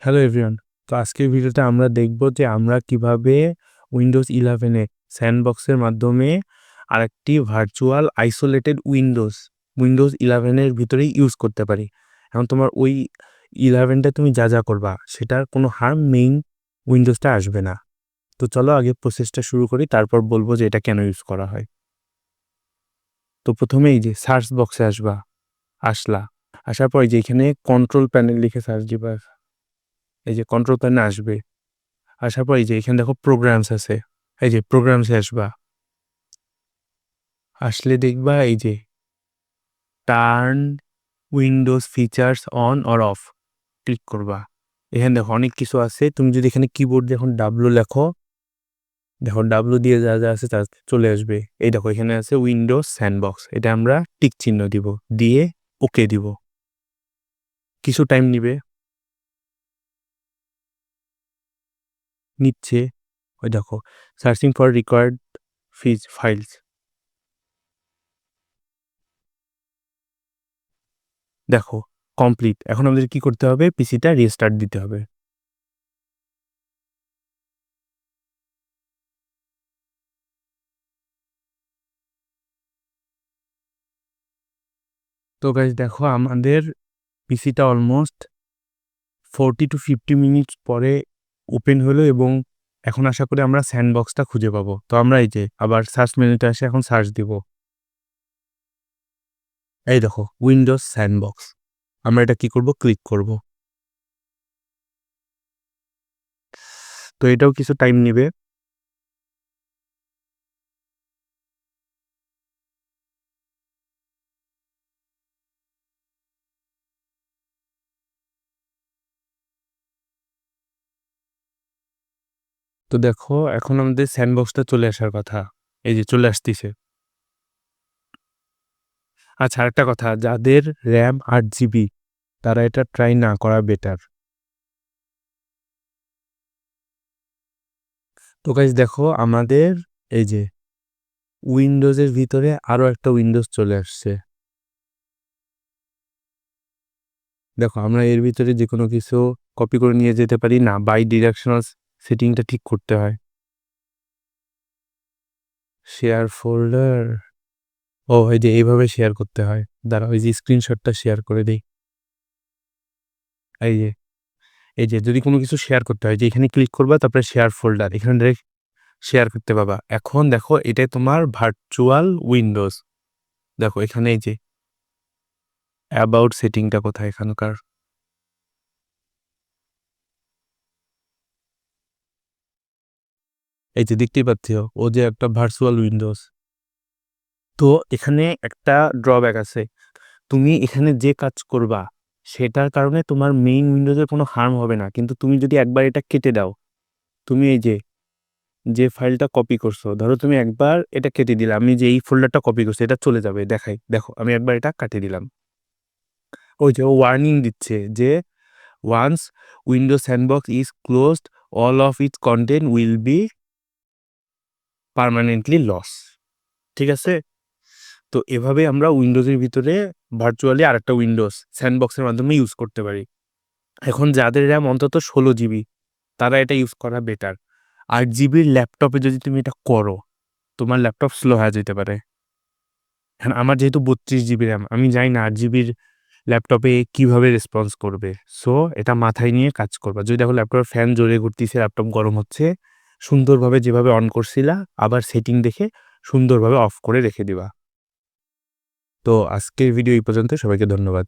Hello everyone. তো আজকের ভিডিওতে আমরা দেখব যে আমরা কিভাবে উইন্ডোজ 11 এ স্যান্ডবক্সের মাধ্যমে আরেকটি ভার্চুয়াল আইসোলেটেড উইন্ডোজ 11 এর ভিতরেই ইউজ করতে পারি। এখন তোমার ওই 11টা তুমি যা করবা সেটার কোনো হার্ম মেইন উইন্ডোজটা আসবে না। তো চলো আগে প্রসেসটা শুরু করি, তারপর বলবো যে এটা কেন ইউজ করা হয়। তো প্রথমে এই যে সার্চ বক্সে আসলা, আসার পর যে এখানে কন্ট্রোল প্যানেল লিখে সার্চ দিবা, এই যে কন্ট্রোল প্যানেল আসবে। আসার পর এই যে এখানে দেখো প্রোগ্রামস আছে, এই যে প্রোগ্রামসে আসবা। আসলে দেখবা এই যে turn Windows features on or of, click করবা। এখানে দেখো অনেক কিছু আছে। তুমি যদি এখানে কিবোর্ড যখন ডাব্লু লেখো, দেখো ডাব্লু দিয়ে যা যা আছে তা চলে আসবে। এই দেখো এখানে আছে উইন্ডোজ স্যান্ডবক্স, এটা আমরা টিক চিহ্ন দিব, দিয়ে ওকে দিব। কিছু টাইম নিচ্ছে। ওই দেখো সার্চিং ফর রিকোয়ার্ড ফাইলস, দেখো কমপ্লিট। এখন আমাদের কি করতে হবে? পিসিটা রিস্টার্ট দিতে হবে। তো গাইস দেখো আমাদের পিসিটা অলমোস্ট 40 to 50 মিনিট পরে ওপেন হলো, এবং এখন আশা করি আমরা স্যান্ডবক্সটা খুঁজে পাবো। তো আমরা এই যে আবার সার্চ মেনুতে আসে এখন সার্চ দিব। এই দেখো উইন্ডোজ স্যান্ডবক্স, আমরা এটা কি করব? ক্লিক করব। তো এটাও কিছু টাইম নেবে। তো দেখো এখন আমাদের স্যান্ডবক্সটা চলে আসার কথা, এই যে চলে আসতেছে। আচ্ছা, আরেকটা কথা, যাদের র্যাম 8 জিবি তারা এটা ট্রাই না করা বেটার। তো গাইস দেখো আমাদের এই যে উইন্ডোজের ভিতরে আরো একটা উইন্ডোজ চলে আসছে। দেখো আমরা এর ভিতরে যে কোনো কিছু কপি করে নিয়ে যেতে পারি না, বাই ডিরেকশনাল সেটিংটা ঠিক করতে হয়। শেয়ার ফোল্ডার, ও এই যে এইভাবে শেয়ার করতে হয়। দাঁড়াও এই যে স্ক্রিনশটটা শেয়ার করে দিই। এই যে যদি কোনো কিছু শেয়ার করতে হয়, যে এখানে ক্লিক করবা, তারপরে শেয়ার ফোল্ডার, এখানে ডাইরেক্ট শেয়ার করতে পাবা। এখন দেখো এটাই তোমার ভার্চুয়াল উইন্ডোজ। দেখো এখানে এই যে অ্যাবাউট সেটিংটা কোথায় এখানকার, এই যে দেখতেই পাচ্ছ ও যে একটা ভার্চুয়াল উইন্ডোজ। তো এখানে একটা ড্রব্যাক আছে, তুমি এখানে যে কাজ করবা সেটার কারণে তোমার মেইন উইন্ডোজের কোনো হার্ম হবে না, কিন্তু তুমি যদি একবার এটা কেটে দাও, তুমি এই যে ফাইলটা কপি করছো, ধরো তুমি একবার এটা কেটে দিলে, আমি যে এই ফোল্ডারটা কপি করছি এটা চলে যাবে। দেখাই, দেখো আমি একবার এটা কাটিয়ে দিলাম। ওই যে ওয়ার্নিং দিচ্ছে যে once Windows sandbox is closed all of its content will be permanently loss. ঠিক আছে? তো এভাবে আমরা উইন্ডোজের ভিতরে ভার্চুয়ালি আরেকটা উইন্ডোজ স্যান্ডবক্সের মাধ্যমে ইউজ করতে পারি। এখন যাদের র্যাম অন্তত 16 জিবি তারা এটা ইউজ করা বেটার। 8 জিবির ল্যাপটপে যদি তুমি এটা করো, তোমার ল্যাপটপ স্লো হয়ে যেতে পারে। এখন আমার যেহেতু 32 জিবি র্যাম, আমি জানি না 8 জিবির ল্যাপটপে কিভাবে রেসপন্স করবে। সো এটা মাথায় নিয়ে কাজ করবা। যদি দেখো ল্যাপটপের ফ্যান জোরে ঘুরতেছে, ল্যাপটপ গরম হচ্ছে, সুন্দরভাবে যেভাবে অন করছিলা আবার সেটিং দেখে সুন্দরভাবে অফ করে রেখে দিবা। তো আজকের ভিডিও এই পর্যন্ত, সবাইকে ধন্যবাদ।